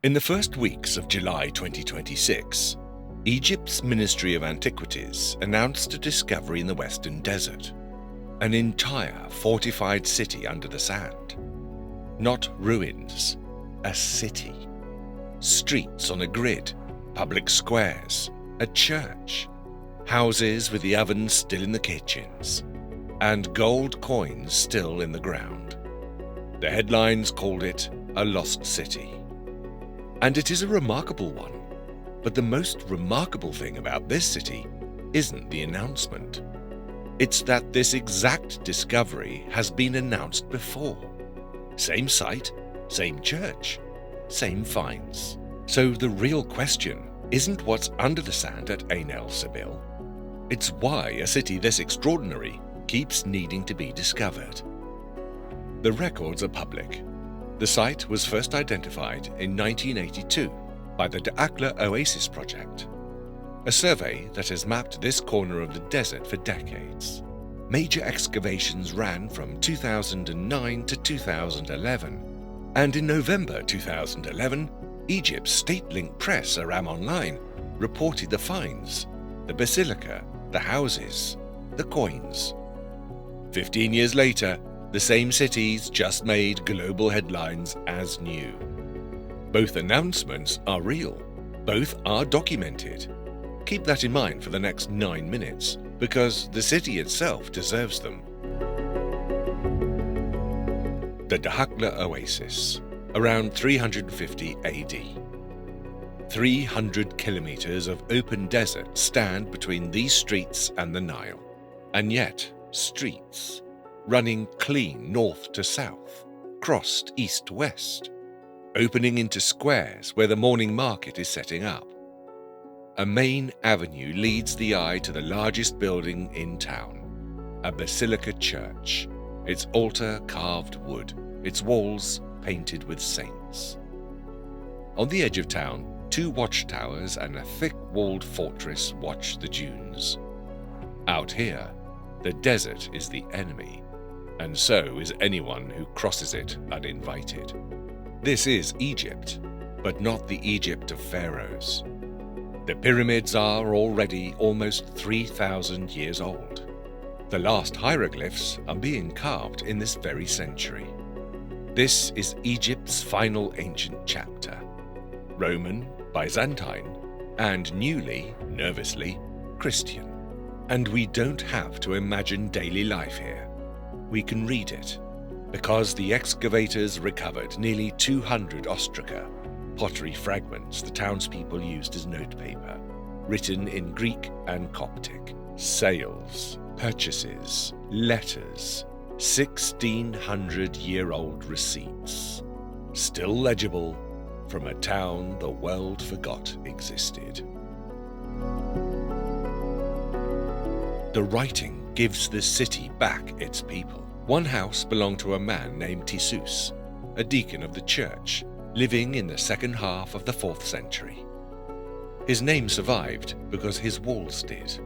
In the first weeks of July 2026, Egypt's Ministry of Antiquities announced a discovery in the Western Desert, an entire fortified city under the sand. Not ruins, a city. Streets on a grid, public squares, a church, houses with the ovens still in the kitchens, and gold coins still in the ground. The headlines called it a lost city. And it is a remarkable one, but the most remarkable thing about this city isn't the announcement. It's that this exact discovery has been announced before. Same site, same church, same finds. So the real question isn't what's under the sand at el-Sabil. It's why a city this extraordinary keeps needing to be discovered. The records are public. The site was first identified in 1982 by the Dakhleh Oasis Project, a survey that has mapped this corner of the desert for decades. Major excavations ran from 2009 to 2011, and in November 2011, Egypt's state-linked press Aram Online reported the finds, the basilica, the houses, the coins. 15 years later, the same cities just made global headlines as new. Both announcements are real. Both are documented. Keep that in mind for the next 9 minutes, because the city itself deserves them. The Dakhleh Oasis, around 350 AD. 300 kilometers of open desert stand between these streets and the Nile. And yet, streets running clean north to south, crossed east to west, opening into squares where the morning market is setting up. A main avenue leads the eye to the largest building in town, a basilica church, its altar carved wood, its walls painted with saints. On the edge of town, 2 watchtowers and a thick-walled fortress watch the dunes. Out here, the desert is the enemy, and so is anyone who crosses it uninvited. This is Egypt, but not the Egypt of pharaohs. The pyramids are already almost 3,000 years old. The last hieroglyphs are being carved in this very century. This is Egypt's final ancient chapter. Roman, Byzantine, and newly, nervously, Christian. And we don't have to imagine daily life here. We can read it, because the excavators recovered nearly 200 ostraca, pottery fragments the townspeople used as notepaper, written in Greek and Coptic, sales, purchases, letters, 1,600-year-old receipts, still legible from a town the world forgot existed. The writing gives the city back its people. One house belonged to a man named Tisous, a deacon of the church, living in the second half of the 4th century. His name survived because his walls did.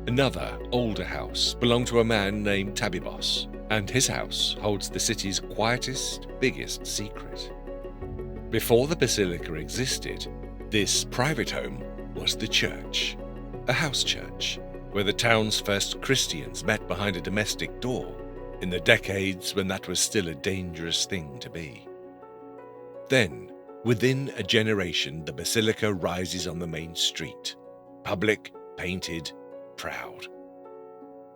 Another, older house belonged to a man named Tabibos, and his house holds the city's quietest, biggest secret. Before the basilica existed, this private home was the church, a house church, where the town's first Christians met behind a domestic door in the decades when that was still a dangerous thing to be. Then, within a generation, the basilica rises on the main street, public, painted, proud.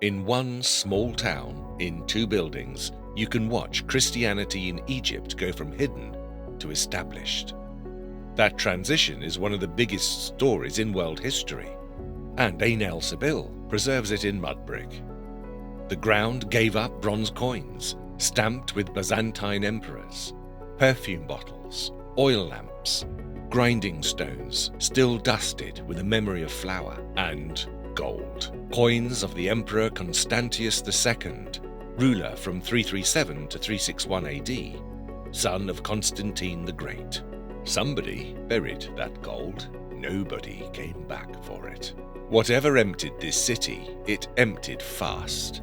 In one small town, in 2 buildings, you can watch Christianity in Egypt go from hidden to established. That transition is one of the biggest stories in world history, and el-Sabil preserves it in mud brick. The ground gave up bronze coins, stamped with Byzantine emperors, perfume bottles, oil lamps, grinding stones still dusted with the memory of flour, and gold. Coins of the Emperor Constantius II, ruler from 337 to 361 AD, son of Constantine the Great. Somebody buried that gold. Nobody came back for it. Whatever emptied this city, it emptied fast.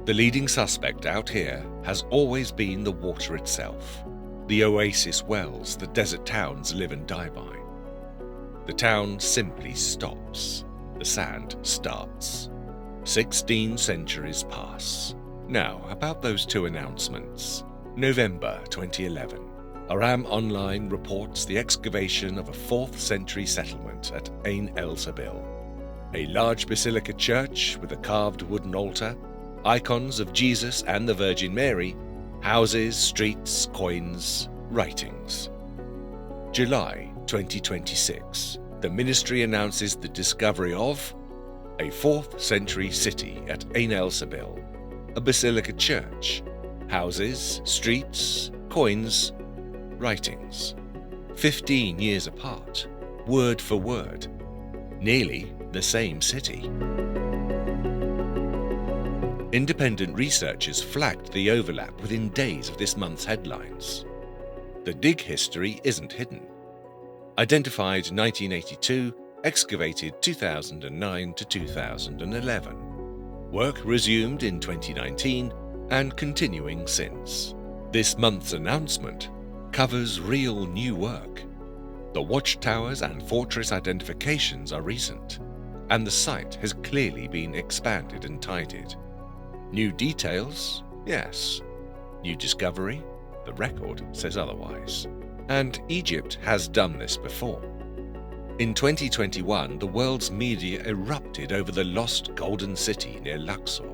The leading suspect out here has always been the water itself. the oasis wells that desert towns live and die by. The town simply stops. The sand starts. 16 centuries pass. Now, about those two announcements. November 2011. Aram Online reports the excavation of a 4th century settlement at el-Sabil. A large basilica church with a carved wooden altar, icons of Jesus and the Virgin Mary, houses, streets, coins, writings. July 2026. The ministry announces the discovery of a 4th century city at el-Sabil, a basilica church, houses, streets, coins, writings. 15 years apart, word for word, nearly the same city. Independent researchers flagged the overlap within days of this month's headlines. The dig history isn't hidden. Identified 1982, excavated 2009 to 2011. Work resumed in 2019 and continuing since. This month's announcement covers real new work. The watchtowers and fortress identifications are recent, and the site has clearly been expanded and tidied. New details? Yes. New discovery? The record says otherwise. And Egypt has done this before. In 2021, the world's media erupted over the lost Golden City near Luxor,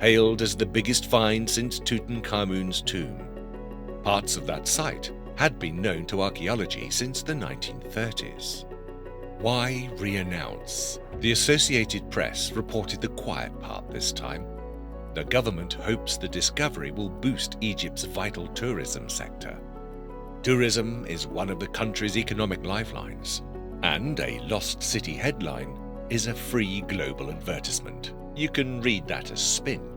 hailed as the biggest find since Tutankhamun's tomb. Parts of that site had been known to archaeology since the 1930s. Why re-announce? The Associated Press reported the quiet part this time. The government hopes the discovery will boost Egypt's vital tourism sector. Tourism is one of the country's economic lifelines, and a lost city headline is a free global advertisement. You can read that as spin.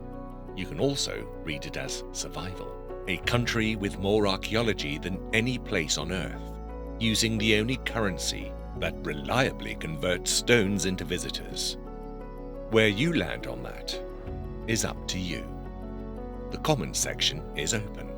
You can also read it as survival. A country with more archaeology than any place on Earth, using the only currency that reliably converts stones into visitors. Where you land on that is up to you. The comments section is open.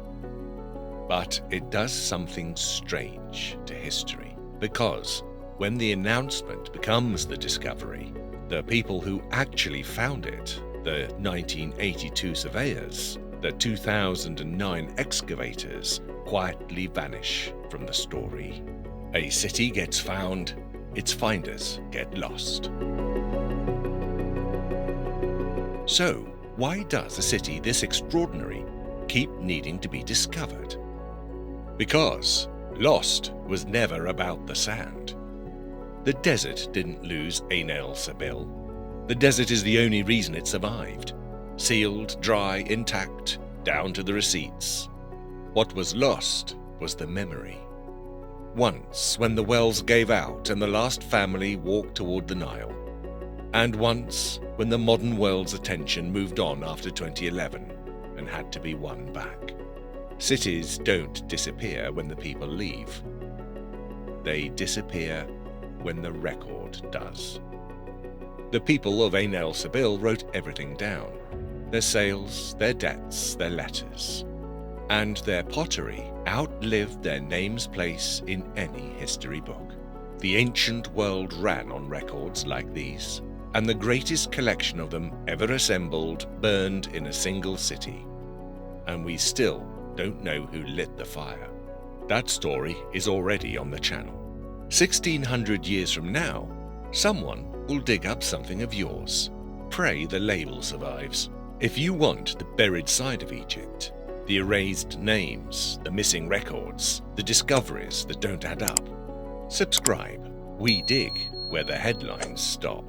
But it does something strange to history, because when the announcement becomes the discovery, the people who actually found it, the 1982 surveyors, the 2009 excavators, quietly vanish from the story. A city gets found, its finders get lost. So, why does a city this extraordinary keep needing to be discovered? Because lost was never about the sand. The desert didn't lose el-Sabil. The desert is the only reason it survived. Sealed, dry, intact, down to the receipts. What was lost was the memory. Once, when the wells gave out and the last family walked toward the Nile. And once, when the modern world's attention moved on after 2011 and had to be won back. Cities don't disappear when the people leave. They disappear when the record does. The people of el-Sabil wrote everything down. Their sales, their debts, their letters. And their pottery outlived their name's place in any history book. The ancient world ran on records like these, and the greatest collection of them ever assembled burned in a single city. And we still don't know who lit the fire. That story is already on the channel. 1600 years from now, someone will dig up something of yours. Pray the label survives. If you want the buried side of Egypt, the erased names, the missing records, the discoveries that don't add up, subscribe. We dig where the headlines stop.